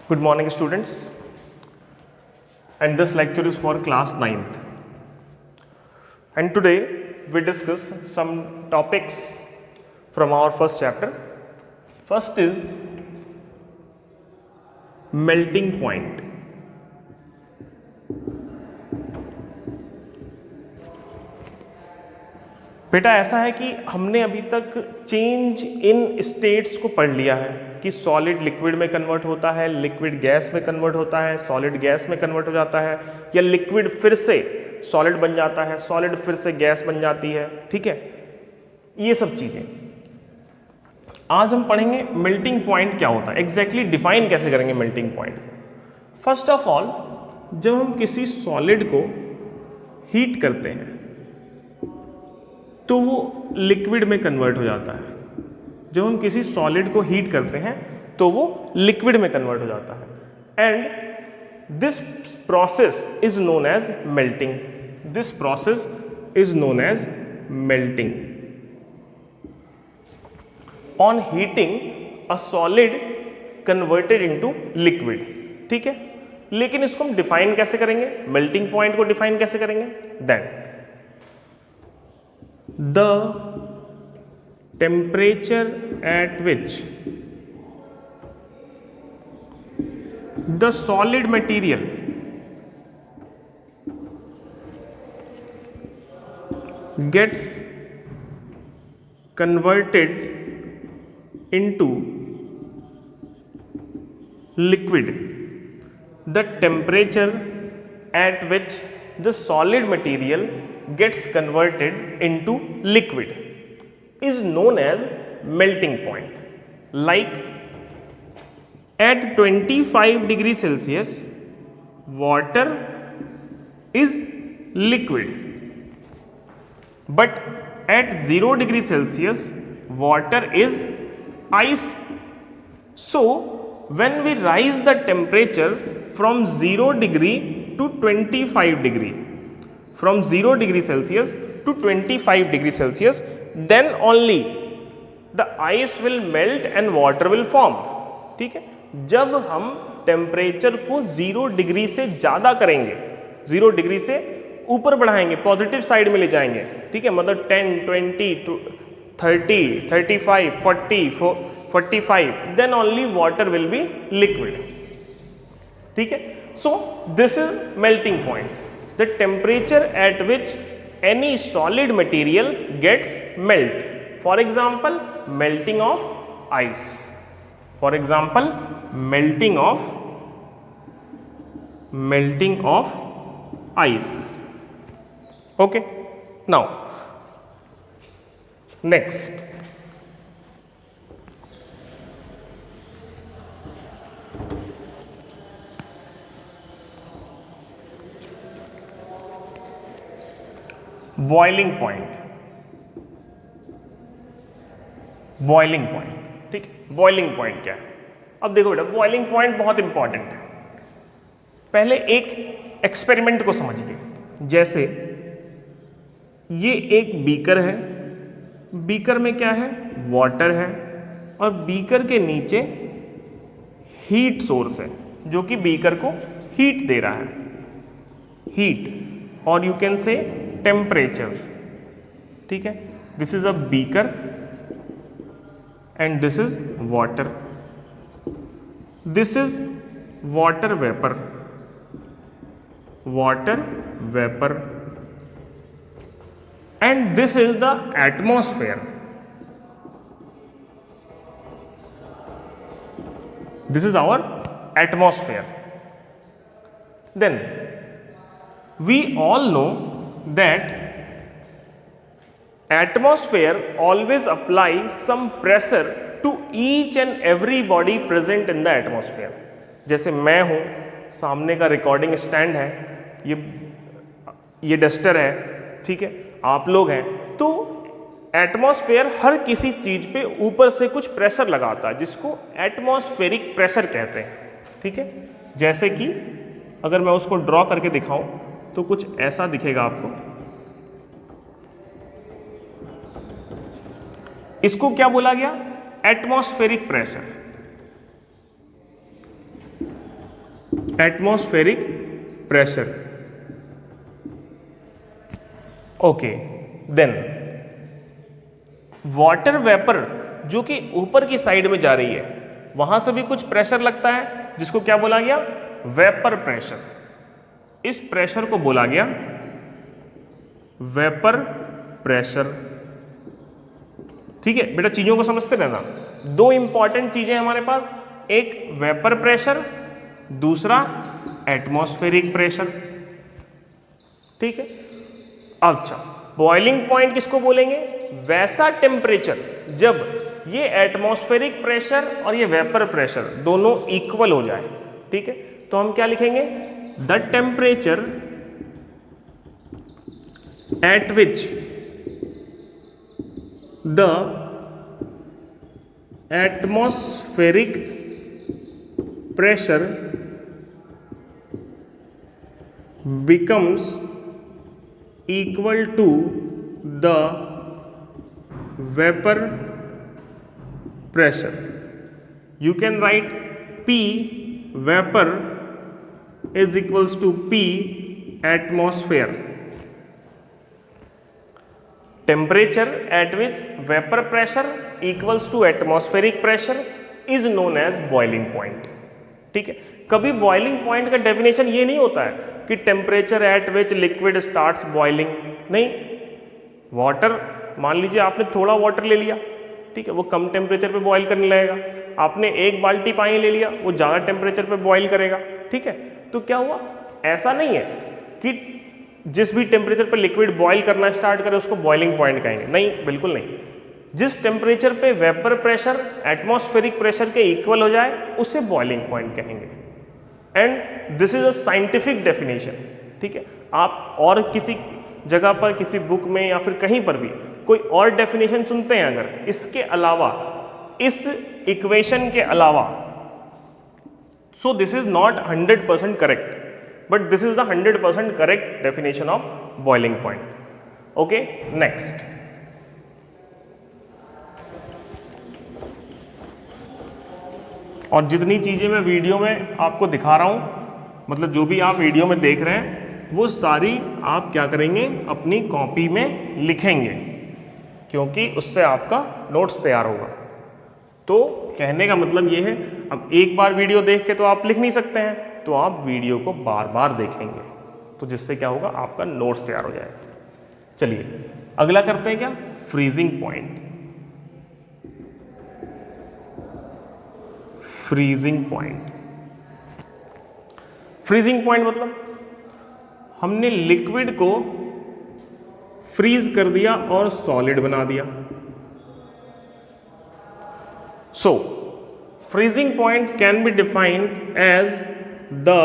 Good morning, students, and this lecture is for class 9th. And today we discuss some topics from our first chapter. First is melting point. बेटा ऐसा है कि हमने अभी तक change in states को पढ़ लिया है कि सॉलिड लिक्विड में कन्वर्ट होता है, लिक्विड गैस में कन्वर्ट होता है, सॉलिड गैस में कन्वर्ट हो जाता है, या लिक्विड फिर से सॉलिड बन जाता है, सॉलिड फिर से गैस बन जाती है। ठीक है, ये सब चीजें आज हम पढ़ेंगे। मेल्टिंग पॉइंट क्या होता है, एग्जैक्टली डिफाइन कैसे करेंगे melting point. First of all, जब हम किसी सॉलिड को हीट करते हैं तो वो लिक्विड में कन्वर्ट हो जाता है। जब हम किसी सॉलिड को हीट करते हैं तो वो लिक्विड में कन्वर्ट हो जाता है, and this process is known as melting. This process is known as melting. On heating a solid converted into liquid. ठीक है, लेकिन इसको हम डिफाइन कैसे करेंगे, मेल्टिंग पॉइंट को डिफाइन कैसे करेंगे? Then the temperature at which the solid material gets converted into liquid, the temperature at which the solid material gets converted into liquid is known as melting point. Like at 25 degrees Celsius water is liquid, but at 0 degrees Celsius water is ice. So when we rise the temperature from 0 degree to 25 degree, from 0 degree Celsius to 25 degree Celsius, then only the ice will melt and water will form. ठीक है, जब हम temperature को 0 degree से ज़्यादा करेंगे, 0 degree से ऊपर बढ़ाएंगे, पॉजिटिव साइड में ले जाएंगे, ठीक है, मतलब 10, 20, 30, 35, 40, 45, then only water will be liquid. ठीक है, so this is melting point, the temperature at which any solid material gets melt. For example, melting of ice. For example, melting of ice. Okay, now next, boiling point. Boiling point, ठीक है, boiling point क्या है? अब देखो बेटा, boiling point बहुत important है। पहले एक एक्सपेरिमेंट को समझिए। जैसे ये एक बीकर है, बीकर में क्या है, वाटर है, और बीकर के नीचे हीट सोर्स है जो कि बीकर को हीट दे रहा है, हीट, और यू कैन से टेम्परेचर। ठीक है, this is a beaker and this is water. This is water vapour, water vapour, and this is the atmosphere. This is our atmosphere. Then we all know that atmosphere always apply some pressure to each and every body present in the atmosphere. जैसे मैं हूँ, सामने का recording stand है, ये duster है, ठीक है, आप लोग हैं, तो एटमॉस्फेयर हर किसी चीज पे ऊपर से कुछ प्रेशर लगाता है जिसको एटमॉस्फेरिक प्रेशर कहते हैं। ठीक है, जैसे कि अगर मैं उसको ड्रॉ करके दिखाऊं तो कुछ ऐसा दिखेगा आपको। इसको क्या बोला गया? Atmospheric pressure. Atmospheric pressure. Okay, then water vapour जो कि ऊपर की साइड में जा रही है, वहां से भी कुछ प्रेशर लगता है जिसको क्या बोला गया, वेपर प्रेशर। इस प्रेशर को बोला गया वेपर प्रेशर। ठीक है बेटा, चीजों को समझते रहना। दो इंपॉर्टेंट चीजें हमारे पास, एक वेपर प्रेशर, दूसरा एटमॉस्फेरिक प्रेशर। ठीक है, अच्छा बॉइलिंग पॉइंट किसको बोलेंगे, वैसा टेम्परेचर जब ये एटमॉस्फेरिक प्रेशर और ये वेपर प्रेशर दोनों इक्वल हो जाए। ठीक है, तो हम क्या लिखेंगे, the temperature at which the atmospheric pressure becomes equal to the vapor pressure. You can write P vapor is equals to P atmosphere. Temperature at which vapor pressure equals to atmospheric pressure is known as boiling point. ठीक है, कभी boiling point का definition ये नहीं होता है कि temperature at which liquid starts boiling. नहीं, वाटर मान लीजिए आपने थोड़ा वाटर ले लिया, ठीक है, वो कम टेम्परेचर पे बॉईल करने लगेगा। आपने एक बाल्टी पानी ले लिया, वो ज़्यादा टेम्परेचर पे बॉईल करेगा। ठीक है, तो क्या हुआ, ऐसा नहीं है कि जिस भी टेम्परेचर पे लिक्विड बॉईल करना स्टार्ट करे उसको बॉइलिंग पॉइंट कहेंगे। नहीं, बिल्कुल नहीं। जिस टेम्परेचर पे वेपर प्रेशर एटमॉस्फेरिक प्रेशर के इक्वल हो जाए उसे बॉइलिंग पॉइंट कहेंगे। And this is a scientific definition. ठीक है, आप और किसी जगह पर किसी बुक में या फिर कहीं पर भी कोई और डेफिनेशन सुनते हैं अगर, इसके अलावा, इस इक्वेशन के अलावा, so this is not 100% correct, but this is the 100% correct definition of boiling point. Okay, next, और जितनी चीज़ें मैं वीडियो में आपको दिखा रहा हूँ, मतलब जो भी आप वीडियो में देख रहे हैं, वो सारी आप क्या करेंगे, अपनी कॉपी में लिखेंगे, क्योंकि उससे आपका नोट्स तैयार होगा। तो कहने का मतलब ये है, अब एक बार वीडियो देख के तो आप लिख नहीं सकते हैं, तो आप वीडियो को बार बार देखेंगे, तो जिससे क्या होगा, आपका नोट्स तैयार हो जाएगा। चलिए अगला करते हैं, क्या, freezing point. Freezing point, freezing point मतलब हमने लिक्विड को फ्रीज कर दिया और सॉलिड बना दिया। So freezing point can be defined as the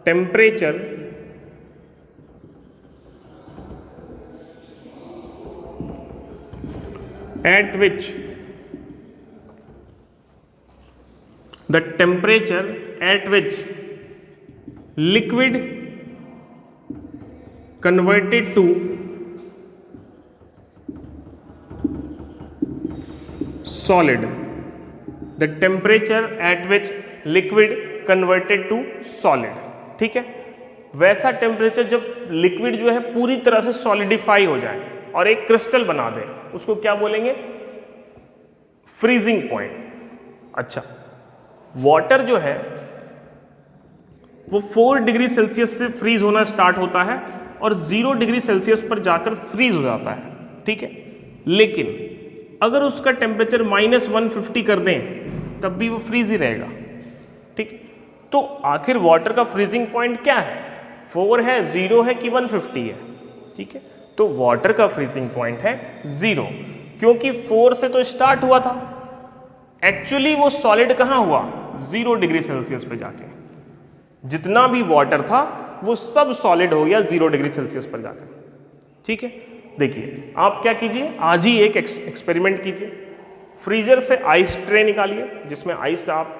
temperature at which the temperature at which liquid converted to solid, the temperature at which liquid converted to solid। ठीक है, वैसा टेम्परेचर जब लिक्विड जो है पूरी तरह से सॉलिडिफाई हो जाए और एक क्रिस्टल बना दे, उसको क्या बोलेंगे, फ्रीजिंग पॉइंट। अच्छा, वाटर जो है वो 4 डिग्री सेल्सियस से फ्रीज होना स्टार्ट होता है और 0 डिग्री सेल्सियस पर जाकर फ्रीज हो जाता है। ठीक है, लेकिन अगर उसका टेम्परेचर -150 कर दें तब भी वो फ्रीज ही रहेगा। ठीक, तो आखिर वाटर का फ्रीजिंग पॉइंट क्या है, 4 है, 0 है कि 150 है। ठीक है, तो वाटर का फ्रीजिंग पॉइंट है 0, क्योंकि 4 से तो स्टार्ट हुआ था, एक्चुअली वो सॉलिड कहाँ हुआ, 0 डिग्री सेल्सियस पे जाके जितना भी वाटर था वो सब सॉलिड हो गया 0 डिग्री सेल्सियस पर जाकर। ठीक है, देखिए आप क्या कीजिए, आज ही एक एक्सपेरिमेंट कीजिए, फ्रीजर से आइस ट्रे निकालिए, जिसमें आइस आप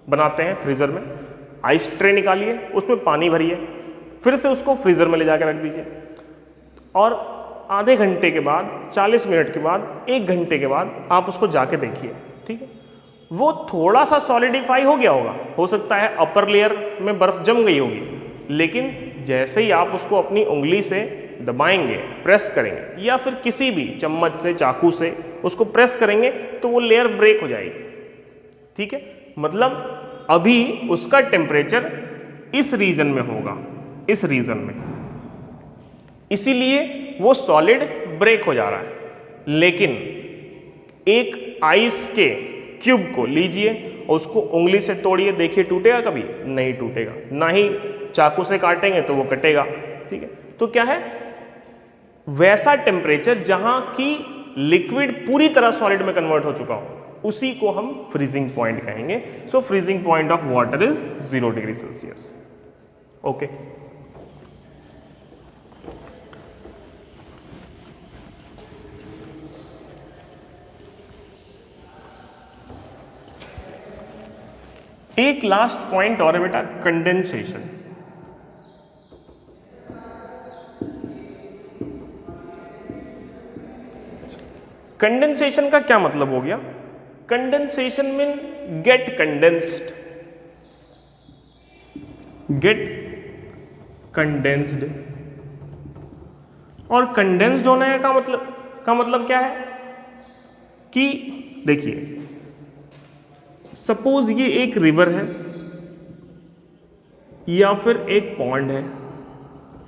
बनाते हैं फ्रीजर में, आइस ट्रे निकालिए, उसमें पानी भरिए, फिर से उसको फ्रीजर में ले जाकर रख दीजिए, और आधे घंटे के बाद, 40 मिनट के बाद, 1 घंटे के बाद आप उसको जाके देखिए। ठीक है, वो थोड़ा सा सॉलिडिफाई हो गया होगा, हो सकता है अपर लेयर में बर्फ जम गई होगी, लेकिन जैसे ही आप उसको अपनी उंगली से दबाएंगे, प्रेस करेंगे या फिर किसी भी चम्मच से, चाकू से उसको प्रेस करेंगे तो वो लेयर ब्रेक हो जाएगी। ठीक है, मतलब अभी उसका टेम्परेचर इस रीजन में होगा, इस रीजन में, इसीलिए वो सॉलिड ब्रेक हो जा रहा है। लेकिन एक आइस के क्यूब को लीजिए और उसको उंगली से तोड़िए, देखिए टूटेगा कभी? नहीं टूटेगा, ना ही चाकू से काटेंगे तो वो कटेगा। ठीक है, तो क्या है, वैसा टेम्परेचर जहां की लिक्विड पूरी तरह सॉलिड में कन्वर्ट हो चुका हो, उसी को हम फ्रीजिंग पॉइंट कहेंगे। So freezing point of water is 0 degree Celsius. Okay, एक लास्ट पॉइंट और है बेटा, कंडेंसेशन। कंडेंसेशन का क्या मतलब हो गया? Condensation mean get condensed, get condensed. और कंडेंस्ड होने का मतलब क्या है कि देखिए, सपोज ये एक रिवर है या फिर एक पॉन्ड है,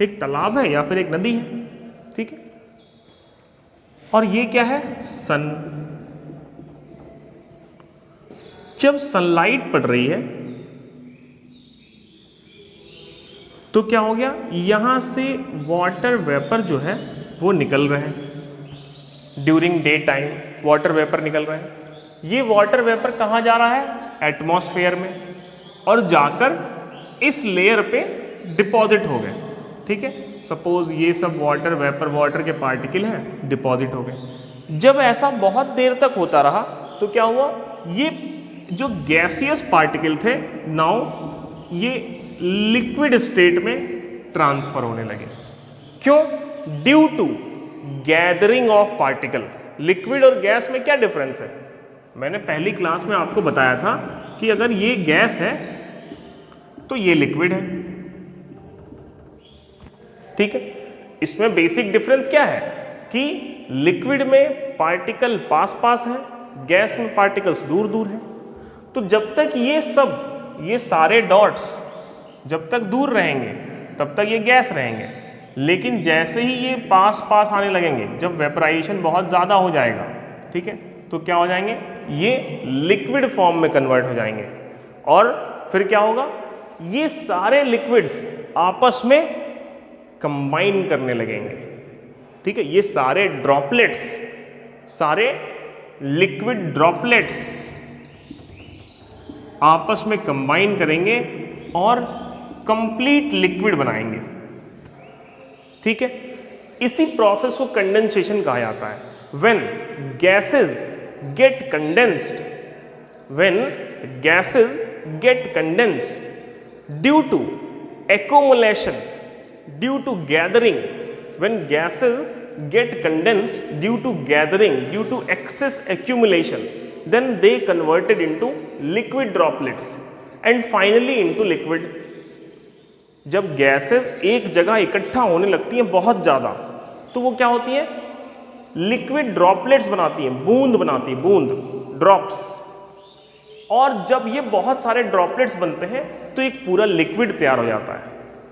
एक तालाब है या फिर एक नदी है। ठीक है, और ये क्या है? सन। जब सनलाइट पड़ रही है तो क्या हो गया, यहां से वाटर वेपर जो है वो निकल रहे हैं। During day time water vapour निकल रहे हैं। ये वाटर वेपर कहाँ जा रहा है? एटमॉस्फेयर में, और जाकर इस लेयर पे डिपॉजिट हो गए। ठीक है, सपोज ये सब वाटर वेपर, वाटर के पार्टिकल हैं, डिपॉजिट हो गए। जब ऐसा बहुत देर तक होता रहा तो क्या हुआ, ये जो गैसियस पार्टिकल थे नाउ ये लिक्विड स्टेट में ट्रांसफर होने लगे। क्यों? Due to gathering of particle. Liquid और गैस में क्या डिफरेंस है? मैंने पहली क्लास में आपको बताया था कि अगर ये गैस है तो ये लिक्विड है। ठीक है, इसमें बेसिक डिफरेंस क्या है कि लिक्विड में पार्टिकल पास पास है, गैस में पार्टिकल्स दूर दूर हैं। तो जब तक ये सारे डॉट्स जब तक दूर रहेंगे तब तक ये गैस रहेंगे, लेकिन जैसे ही ये पास पास आने लगेंगे, जब वेपराइजेशन बहुत ज़्यादा हो जाएगा, ठीक है, तो क्या हो जाएंगे, ये लिक्विड फॉर्म में कन्वर्ट हो जाएंगे। और फिर क्या होगा, ये सारे लिक्विड्स आपस में कंबाइन करने लगेंगे। ठीक है, ये सारे ड्रॉपलेट्स, सारे लिक्विड ड्रॉपलेट्स आपस में कंबाइन करेंगे और कंप्लीट लिक्विड बनाएंगे। ठीक है, इसी प्रोसेस को कंडेंसेशन कहा जाता है। When gases get condensed, when gases get condensed due to accumulation, due to gathering, when gases get condensed due to gathering, due to excess accumulation, then they converted into liquid droplets and finally into liquid. जब gases एक जगह इकट्ठा होने लगती हैं बहुत ज़्यादा, तो वो क्या होती है, लिक्विड ड्रॉपलेट्स बनाती हैं, बूंद बनाती है, बूंद, ड्रॉप्स। और जब ये बहुत सारे ड्रॉपलेट्स बनते हैं तो एक पूरा लिक्विड तैयार हो जाता है।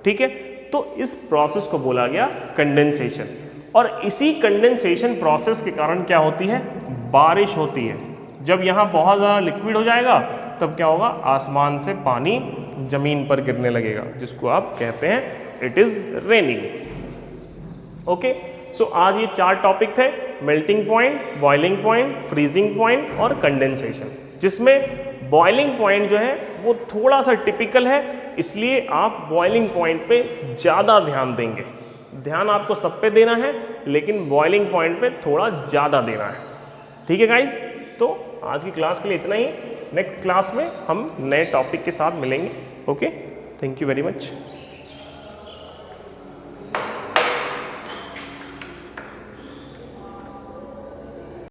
ठीक है, तो इस प्रोसेस को बोला गया कंडेंसेशन। और इसी कंडेंसेशन प्रोसेस के कारण क्या होती है, बारिश होती है। जब यहाँ बहुत ज़्यादा लिक्विड हो जाएगा तब क्या होगा, आसमान से पानी जमीन पर गिरने लगेगा, जिसको आप कहते हैं इट इज रेनिंग। ओके, सो आज ये 4 टॉपिक थे, melting point, boiling point, freezing point और कंडेंसेशन, जिसमें बॉइलिंग पॉइंट जो है वो थोड़ा सा टिपिकल है, इसलिए आप बॉइलिंग पॉइंट पे ज़्यादा ध्यान देंगे। ध्यान आपको सब पे देना है, लेकिन बॉइलिंग पॉइंट पे थोड़ा ज़्यादा देना है। ठीक है गाइज, तो आज की क्लास के लिए इतना ही। नेक्स्ट क्लास में हम नए टॉपिक के साथ मिलेंगे। Okay, thank you very much.